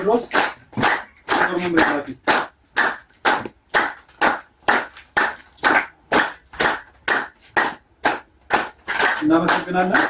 ቴዎድሮስ ጦር መምሪያ ኃላፊ እናመሰግናለን።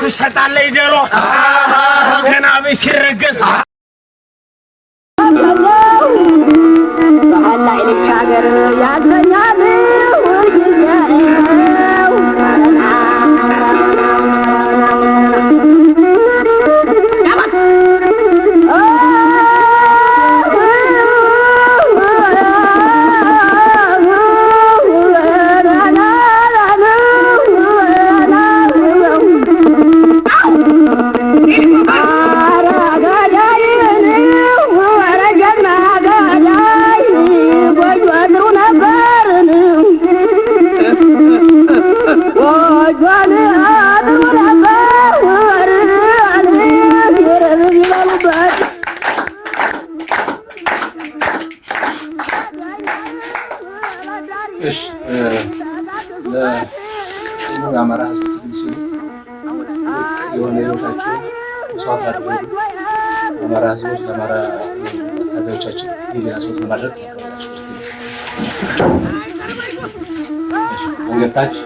ትሸጣለች ዶሮ ገና ቤት ሲረገዝ የአማራ ህዝብ ትግል ሲሉ የሆነ ህይወታቸውን መስዋዕት አድርገው አማራ ህዝቦች ለአማራ ታጋዮቻችን የሌላ ሰው ለማድረግ አንገታች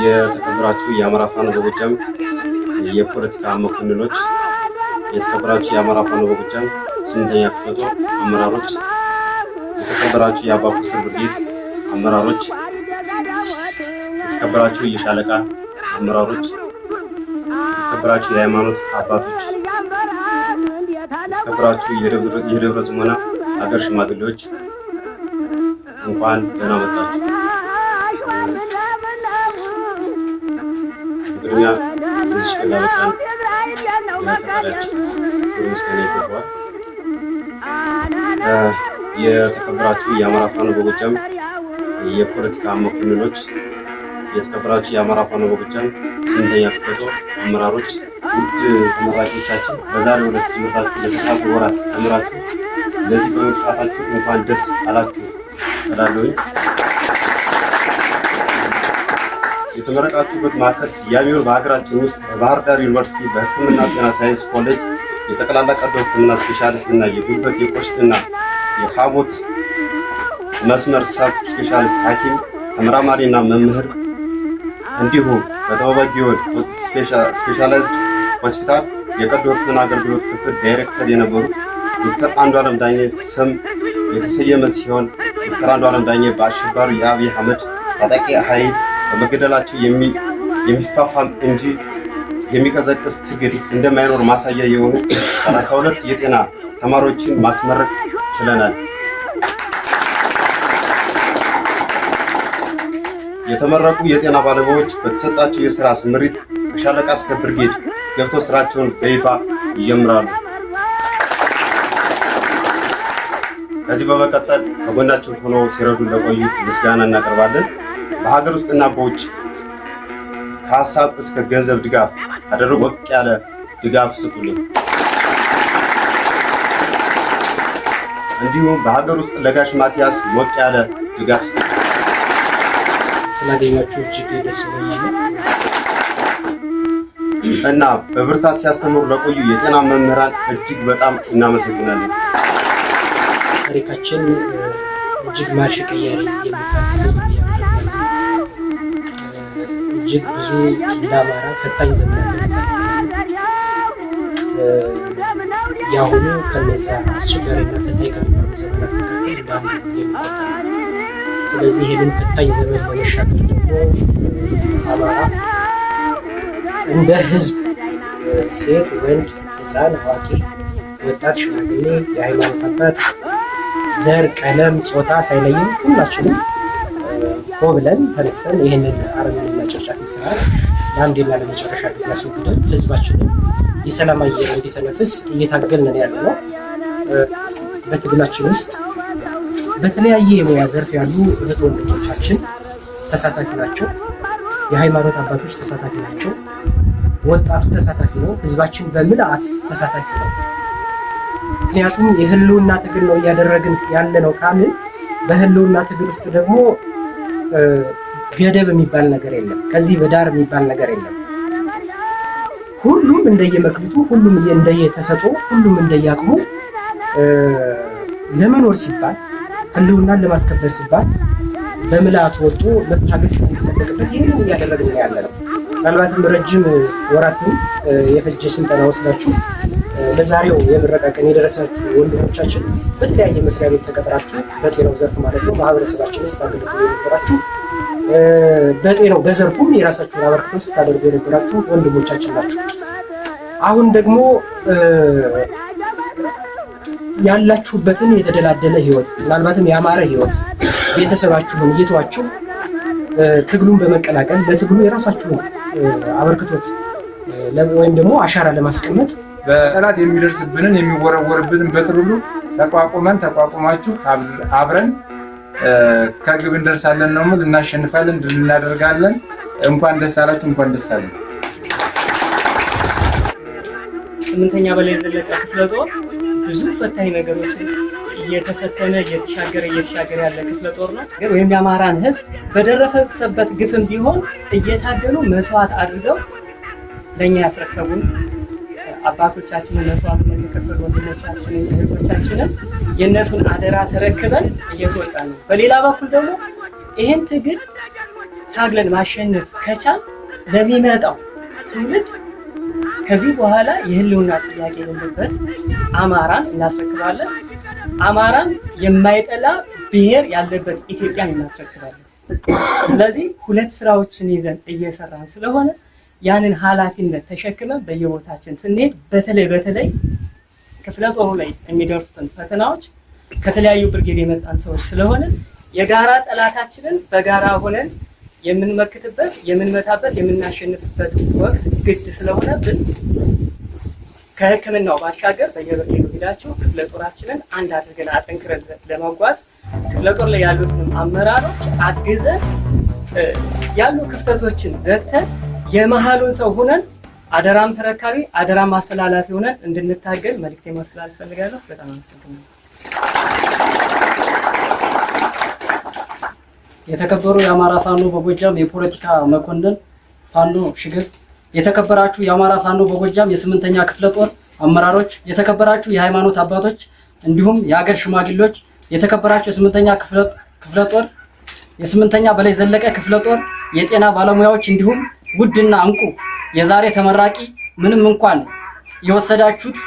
የተከበራችሁ የአማራ ፋኖ በጎጃም የፖለቲካ መኮንኖች፣ የተከበራችሁ የአማራ ፋኖ በጎጃም 8ኛ ክፍለ ጦር አመራሮች፣ የተከበራችሁ የአባ ኮስተር ብርጌድ አመራሮች፣ የተከበራችሁ የሻለቃ አመራሮች፣ የተከበራችሁ የሃይማኖት አባቶች፣ የተከበራችሁ የደብረ ጽሞና ሀገር ሽማግሌዎች እንኳን ደህና መጣችሁ። ቅድሚያ እዚህ ሽላበቃን ያቀርባችሁ ምስጋና ይገባዋል። የተከበራችሁ የአማራ ፋኖ በጎጃም የፖለቲካ መኮንኖች፣ የተከበራችሁ የአማራ ፋኖ በጎጃም 8ኛ ክፍለ ጦር አመራሮች፣ ውድ ተመራቂዎቻችን በዛሬው ዕለት ትምህርታችሁ ለተሳቱ ወራት ተምራችሁ ለዚህ በመብቃታችሁ እንኳን ደስ አላችሁ እላለሁኝ። የተመረቃችሁበት ማዕከል ስያሜውን በሀገራችን ውስጥ በባህር ዳር ዩኒቨርሲቲ በሕክምና ጤና ሳይንስ ኮሌጅ የጠቅላላ ቀዶ ሕክምና ስፔሻሊስት እና የጉበት የቆሽትና የሐሞት መስመር ሰብ ስፔሻሊስት ሐኪም ተመራማሪና መምህር እንዲሁም በተባባጊውን ስፔሻላይዝድ ሆስፒታል የቀዶ ሕክምና አገልግሎት ክፍል ዳይሬክተር የነበሩት ዶክተር አንዱዓለም ዳኜ ስም የተሰየመ ሲሆን ዶክተር አንዱዓለም ዳኜ በአሸባሪው የአብይ አህመድ ታጣቂ ኃይል በመገደላቸው የሚፋፋም እንጂ የሚቀዘቅዝ ትግል እንደማይኖር ማሳያ የሆኑ 32 የጤና ተማሪዎችን ማስመረቅ ችለናል። የተመረቁ የጤና ባለሙያዎች በተሰጣቸው የሥራ ስምሪት ከሻለቃ እስከ ብርጌድ ገብተው ስራቸውን በይፋ ይጀምራሉ። ከዚህ በመቀጠል ከጎናችን ሆነው ሲረዱን ለቆዩት ምስጋና እናቀርባለን። በሀገር ውስጥና በውጭ ከሀሳብ እስከ ገንዘብ ድጋፍ አደረጉ። ወቅ ያለ ድጋፍ ስጡልን። እንዲሁም በሀገር ውስጥ ለጋሽ ማቲያስ ወቅ ያለ ድጋፍ ስጡልን። ስላገኛችሁ እጅግ ደስ ብሎኛል እና በብርታት ሲያስተምሩ ለቆዩ የጤና መምህራን እጅግ በጣም እናመሰግናለን። ታሪካችን እጅግ ማርሽ ቀያሪ የሚባል እጅግ ብዙ ለአማራ ፈታኝ ዘመናትን ያሁኑ ከነዛ አስቸጋሪና ፈታኝ ከሚባሉ ዘመናት መካከል እንዳንዱ የሚቆጠር። ስለዚህ ይህንን ፈታኝ ዘመን ለመሻገር ደግሞ አማራ እንደ ህዝብ ሴት፣ ወንድ፣ ህፃን፣ አዋቂ፣ ወጣት፣ ሽማግሌ፣ የሃይማኖት አባት፣ ዘር፣ ቀለም፣ ጾታ ሳይለይም ሁላችንም ሆ ብለን ተነስተን ይህንን አረመኔና ጨፍጫፊ ስርዓት ለአንዴና ለመጨረሻ ጊዜ አስወግደን ህዝባችንን የሰላም አየር እንዲተነፍስ እየታገልንን ያለ ነው። በትግላችን ውስጥ በተለያየ የሙያ ዘርፍ ያሉ እህት ወንድሞቻችን ተሳታፊ ናቸው። የሃይማኖት አባቶች ተሳታፊ ናቸው። ወጣቱ ተሳታፊ ነው። ህዝባችን በምልአት ተሳታፊ ነው። ምክንያቱም የህልውና ትግል ነው እያደረግን ያለ ነው ካልን በህልውና ትግል ውስጥ ደግሞ ገደብ የሚባል ነገር የለም። ከዚህ በዳር የሚባል ነገር የለም። ሁሉም እንደየመክሊቱ፣ ሁሉም እንደየተሰጦ፣ ሁሉም እንደየአቅሙ ለመኖር ሲባል ህልውናን ለማስከበር ሲባል በምልአት ወጥቶ መታገል የሚጠበቅበት ይህንን እያደረግን ያለ ነው። ምናልባትም ረጅም ወራትን የፈጀ ስልጠና ወስዳችሁ ለዛሬው የምረቃ ቀን የደረሳችሁ ወንድሞቻችን በተለያየ መስሪያ ቤት ተቀጥራችሁ በጤናው ዘርፍ ማለት ነው ማህበረሰባችን ውስጥ አገልግሎት የነበራችሁ በጤናው በዘርፉም የራሳችሁን አበርክቶ ስታደርጉ የነበራችሁ ወንድሞቻችን ናችሁ። አሁን ደግሞ ያላችሁበትን የተደላደለ ህይወት ምናልባትም ያማረ ህይወት ቤተሰባችሁን እየተዋችሁ ትግሉን በመቀላቀል ለትግሉ የራሳችሁን አበርክቶት ወይም ደግሞ አሻራ ለማስቀመጥ በጠላት የሚደርስብንን የሚወረወርብንን በትር ሁሉ ተቋቁማችሁ አብረን ከግብ እንደርሳለን ነው ማለት እናሸንፋለን፣ ድል እናደርጋለን። እንኳን ደስ አላችሁ፣ እንኳን ደስ አለን። ስምንተኛ በላይ ዘለቀ ክፍለ ጦር ብዙ ፈታኝ ነገሮችን እየተፈተነ እየተሻገረ ያለ ክፍለ ጦር ነው። ወይም የአማራን ህዝብ በደረሰበት ግፍም ቢሆን እየታገሉ መስዋዕት አድርገው ለኛ ያስረከቡን አባቶቻችንን መስዋዕት የከፈሉ ወንድሞቻችንን እህቶቻችንን የእነሱን አደራ ተረክበን እየተወጣ ነው። በሌላ በኩል ደግሞ ይህን ትግል ታግለን ማሸነፍ ከቻል ለሚመጣው ትውልድ ከዚህ በኋላ የህልውና ጥያቄ የሌለበት አማራን እናስረክባለን። አማራን የማይጠላ ብሔር ያለበት ኢትዮጵያን እናስረክባለን። ስለዚህ ሁለት ስራዎችን ይዘን እየሰራን ስለሆነ ያንን ኃላፊነት ተሸክመን በየቦታችን ስንሄድ በተለይ ክፍለ ጦሩ ላይ የሚደርሱትን ፈተናዎች ከተለያዩ ብርጌድ የመጣን ሰዎች ስለሆነ የጋራ ጠላታችንን በጋራ ሆነን የምንመክትበት፣ የምንመታበት፣ የምናሸንፍበት ወቅት ግድ ስለሆነብን ከሕክምናው ባሻገር በየብርጌዱ ሄዳችሁ ክፍለ ጦራችንን አንድ አድርገን አጠንክረን ለመጓዝ ክፍለ ጦር ላይ ያሉትን አመራሮች አግዘን ያሉ ክፍተቶችን ዘግተን የመሃሉን ሰው ሆነን አደራም ተረካቢ አደራም ማስተላለፊ ሆነን እንድንታገል መልእክት ማስተላለፍ ፈልጋለሁ። በጣም አመሰግናለሁ። የተከበሩ የአማራ ፋኖ በጎጃም የፖለቲካ መኮንን ፋኖ ሽግር፣ የተከበራችሁ የአማራ ፋኖ በጎጃም የስምንተኛ ክፍለ ጦር አመራሮች፣ የተከበራችሁ የሃይማኖት አባቶች እንዲሁም የሀገር ሽማግሌዎች፣ የተከበራችሁ የስምንተኛ ክፍለ ጦር የስምንተኛ በላይ ዘለቀ ክፍለ ጦር የጤና ባለሙያዎች እንዲሁም ውድና እንቁ የዛሬ ተመራቂ ምንም እንኳን የወሰዳችሁት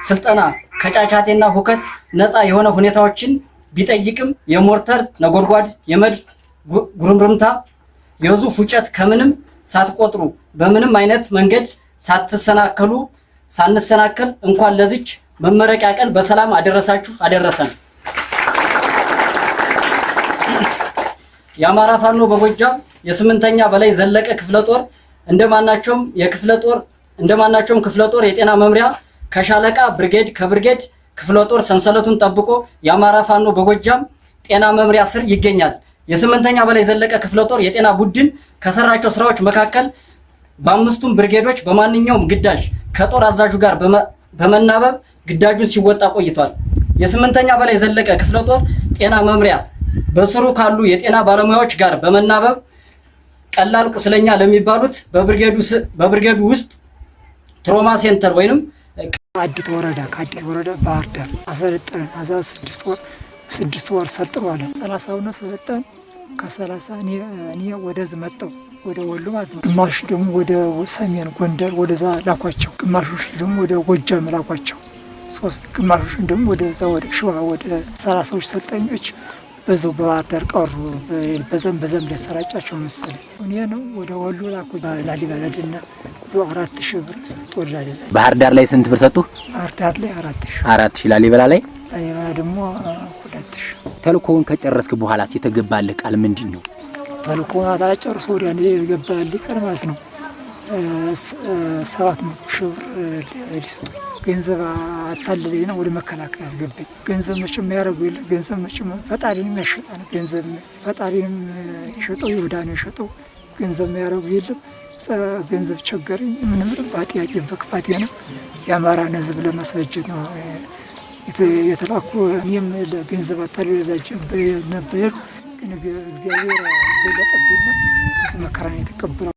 ስልጠና ከጫጫቴና ሁከት ነፃ የሆነ ሁኔታዎችን ቢጠይቅም የሞርተር ነጎድጓድ፣ የመድፍ ጉርምርምታ፣ የዙ ፉጨት ከምንም ሳትቆጥሩ በምንም አይነት መንገድ ሳንሰናከል እንኳን ለዚች መመረቂያ ቀን በሰላም አደረሳችሁ አደረሰን። የአማራ ፋኖ በጎጃም የ8ኛ በላይ ዘለቀ ክፍለ ጦር እንደማናቸውም ክፍለ ጦር የጤና መምሪያ ከሻለቃ ብርጌድ ከብርጌድ ክፍለ ጦር ሰንሰለቱን ጠብቆ የአማራ ፋኖ በጎጃም ጤና መምሪያ ስር ይገኛል። የ8ኛ በላይ ዘለቀ ክፍለ ጦር የጤና ቡድን ከሰራቸው ስራዎች መካከል በአምስቱም ብርጌዶች በማንኛውም ግዳጅ ከጦር አዛዡ ጋር በመናበብ ግዳጁን ሲወጣ ቆይቷል። የ8ኛ በላይ ዘለቀ ክፍለ ጦር ጤና መምሪያ በስሩ ካሉ የጤና ባለሙያዎች ጋር በመናበብ ቀላል ቁስለኛ ለሚባሉት በብርጌዱ ውስጥ ትሮማ ሴንተር ወይንም ከአዲት ወረዳ ባህር ዳር አሰለጠን 6 ወር ሰጥሯል። 30 ነው ሰለጠን ከ30 እኔ ወደዚህ መጣሁ ወደ ወሎ ማለት ነው። ግማሽ ደግሞ ወደ ሰሜን ጎንደር ወደዛ ላኳቸው፣ ግማሾች ደግሞ ወደ ጎጃም ላኳቸው። ግማሾች ደግሞ ወደዛ ወደ ሸዋ ወደ 30ዎች ሰልጣኞች በዛው በባህር ዳር ቀሩ። በዘም ሊያሰራጫቸው መሰለኝ እኔ ነው ወደ ወሎ ላኩ። ላሊበላ ደና 4000 ብር ሰጡ። ባህር ዳር ላይ ስንት ብር ሰጡ? ባህር ዳር ላይ 4000 ላሊበላ ደግሞ 2000። ተልኮውን ከጨረስክ በኋላ የተገባልህ ቃል ምንድን ነው? ተልኮውን አላጨርሶ ወዲያ ነው የገባልኝ ቃል ማለት ነው 700,000 ብር ሊሰጡ ገንዘብ አታለለኝ ነው ወደ መከላከያ ያስገባኝ። ገንዘብ መቼም ያደርገው የለ ገንዘብ መቼም ፈጣሪንም ያሸጣል። ገንዘብ ፈጣሪንም የሸጠው ይሁዳ ነው የሸጠው። ገንዘብ ያደርገው የለም። ገንዘብ ቸገረኝ። ምንም ባጥያቄ በክፋቴ ነው የአማራን ሕዝብ ለማስፈጀት ነው የተላኩ። እኔም ለገንዘብ አታለለኝ ነበር ግን እግዚአብሔር ገለጠብኝና መከራን የተቀበለው